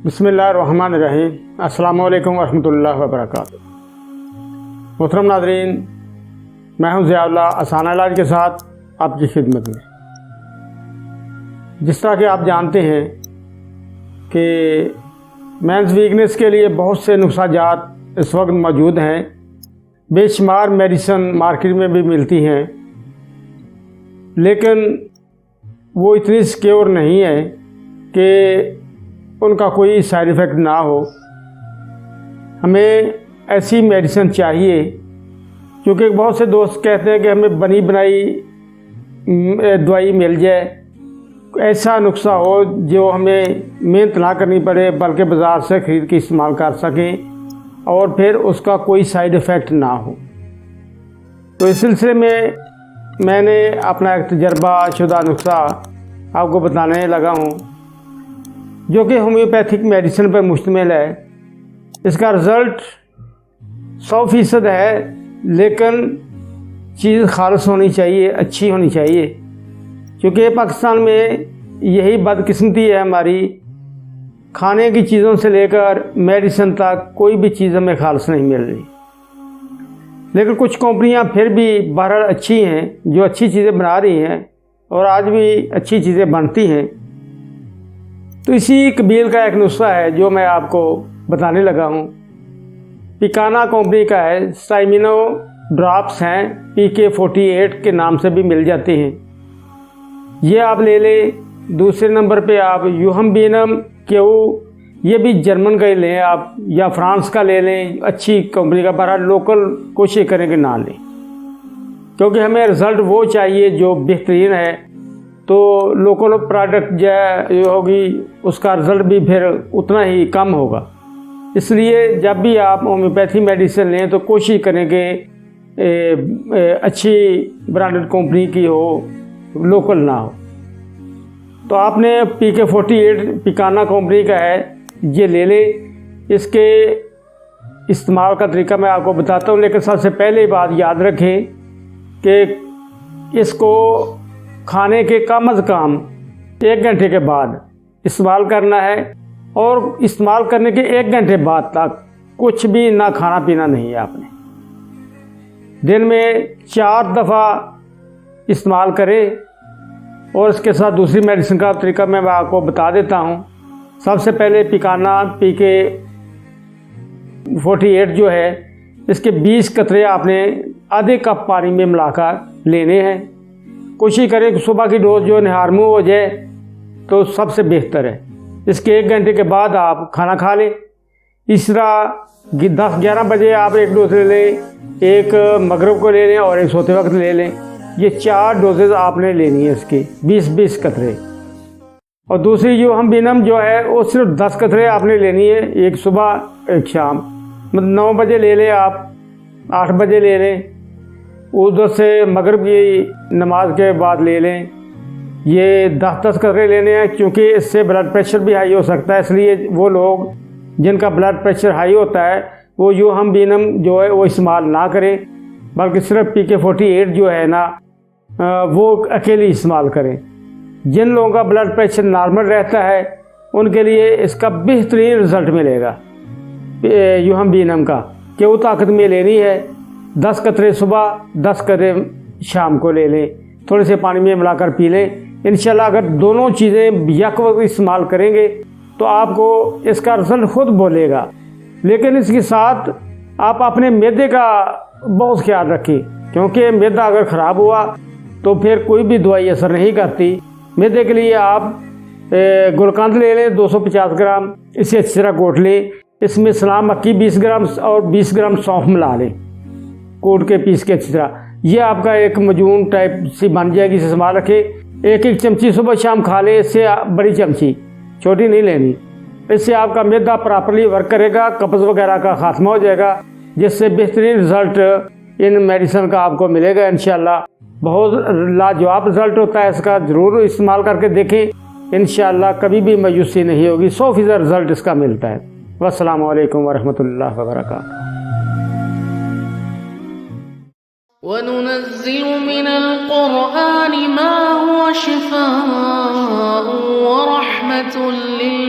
बिस्मिल्लाहिर्रहमानिर्रहीम। अस्सलामु अलैकुम वरहमतुल्लाहि वबरकातुहू। मोहतरम नाज़रीन, मैं हूं ज़ियाउल्लाह आसान इलाज के साथ आपकी खिदमत में। जिस तरह कि आप जानते हैं कि मेंस वीकनेस के लिए बहुत से नुस्ख़ाजात इस वक्त मौजूद हैं। बेशुमार मेडिसिन मार्केट में भी मिलती हैं, लेकिन वो इतनी सिक्योर नहीं है कि उनका कोई साइड इफ़ेक्ट ना हो। हमें ऐसी मेडिसिन चाहिए, क्योंकि बहुत से दोस्त कहते हैं कि हमें बनी बनाई दवाई मिल जाए, ऐसा नुस्खा हो जो हमें मेहनत ना करनी पड़े बल्कि बाज़ार से ख़रीद के इस्तेमाल कर सकें और फिर उसका कोई साइड इफ़ेक्ट ना हो। तो इस सिलसिले में मैंने अपना एक तजर्बा शुदा नुस्खा आपको बताने लगा हूँ, जो कि होम्योपैथिक मेडिसिन पर मुश्तमिल है। इसका रिज़ल्ट 100% है, लेकिन चीज़ खालिस होनी चाहिए, अच्छी होनी चाहिए। क्योंकि पाकिस्तान में यही बदकिस्मती है हमारी, खाने की चीज़ों से लेकर मेडिसिन तक कोई भी चीज़ हमें खालिस नहीं मिल रही। लेकिन कुछ कंपनियां फिर भी बहरहाल अच्छी हैं, जो अच्छी चीज़ें बना रही हैं और आज भी अच्छी चीज़ें बनती हैं। तो इसी कबील का एक नुस्खा है जो मैं आपको बताने लगा हूँ। पिकाना कंपनी का है, साइमिनो ड्रॉप्स हैं, PK48 के नाम से भी मिल जाते हैं। ये आप ले लें। दूसरे नंबर पे आप यूहम्बीनम क्यू, ये भी जर्मन का ही लें आप, या फ्रांस का ले लें, अच्छी कंपनी का। बहरहाल लोकल कोशिश करें कि ना लें, क्योंकि हमें रिज़ल्ट वो चाहिए जो बेहतरीन है। तो लोकल प्रोडक्ट जो होगी उसका रिज़ल्ट भी फिर उतना ही कम होगा। इसलिए जब भी आप होम्योपैथी मेडिसिन लें तो कोशिश करें कि अच्छी ब्रांडेड कंपनी की हो, लोकल ना हो। तो आपने PK48 पिकाना कंपनी का है, ये ले लें। इसके इस्तेमाल का तरीका मैं आपको बताता हूँ, लेकिन सबसे पहले बात याद रखें कि इसको खाने के कम अज़ कम 1 घंटे के बाद इस्तेमाल करना है, और इस्तेमाल करने के 1 घंटे बाद तक कुछ भी ना खाना पीना नहीं है आपने। दिन में 4 दफ़ा इस्तेमाल करें। और इसके साथ दूसरी मेडिसिन का तरीका मैं आपको बता देता हूँ। सबसे पहले पिकाना PK48 जो है, इसके 20 कतरे आपने आधे कप पानी में मिलाकर लेने हैं। कोशिश करें कि सुबह की डोज जो नहार मुँह हो जाए तो सबसे बेहतर है। इसके 1 घंटे के बाद आप खाना खा लें। इस तरह 10-11 बजे आप एक डोज ले लें, एक मगरिब को ले लें और एक सोते वक्त ले लें। ये 4 डोजेज आपने लेनी है इसकी, 20-20 कतरे। और दूसरी यूहम्बीनम जो है वो सिर्फ 10 कतरे आपने लेनी है, एक सुबह एक शाम। मतलब 9 बजे ले लें आप, 8 बजे ले लें, उधर से मगरिब की नमाज के बाद ले लें। ये 10-10 कतरे लेने हैं, क्योंकि इससे ब्लड प्रेशर भी हाई हो सकता है। इसलिए वो लोग जिनका ब्लड प्रेशर हाई होता है वो यूहम्बीनम जो है वो इस्तेमाल ना करें, बल्कि सिर्फ PK48 जो है ना वो अकेली इस्तेमाल करें। जिन लोगों का ब्लड प्रेशर नॉर्मल रहता है उनके लिए इसका बेहतरीन रिज़ल्ट मिलेगा यूहम्बीनम का, कि वो ताकत में लेनी है। 10 कतरे सुबह, 10 कतरे शाम को ले लें, थोड़े से पानी में मिलाकर पी लें। इंशाल्लाह अगर दोनों चीज़ें यक वक्त इस्तेमाल करेंगे तो आपको इसका रिज़ल्ट खुद बोलेगा। लेकिन इसके साथ आप अपने मैदे का बहुत ख्याल रखें, क्योंकि मैदा अगर ख़राब हुआ तो फिर कोई भी दवाई असर नहीं करती। मैदे के लिए आप गुलकंद ले लें 250 ग्राम, इसे अच्छी तरह कोट लें। इसमें सलाम मक्की 20 ग्राम और 20 ग्राम सौंफ मिला लें, कोट के पीस के अच्छी तरह। ये आपका एक मजून टाइप सी बन जाएगी, इसे संभाल रखें। 1-1 चमची सुबह शाम खा लें, इससे बड़ी चमची, छोटी नहीं लेनी। इससे आपका मैदा प्रॉपरली वर्क करेगा, कब्ज़ वगैरह का खात्मा हो जाएगा, जिससे बेहतरीन रिज़ल्ट इन मेडिसिन का आपको मिलेगा इंशाल्लाह। बहुत लाजवाब रिज़ल्ट होता है इसका, ज़रूर इस्तेमाल करके देखें। इंशाल्लाह कभी भी मायूसी नहीं होगी, 100% रिज़ल्ट इसका मिलता है। वस्सलामु अलैकुम वरहमतुल्लाहि वबरकातुहू। वनुनज़्ज़िलु मिनल क़ुरआनि मा हुवा शिफ़ाअun व रहमतुल लिल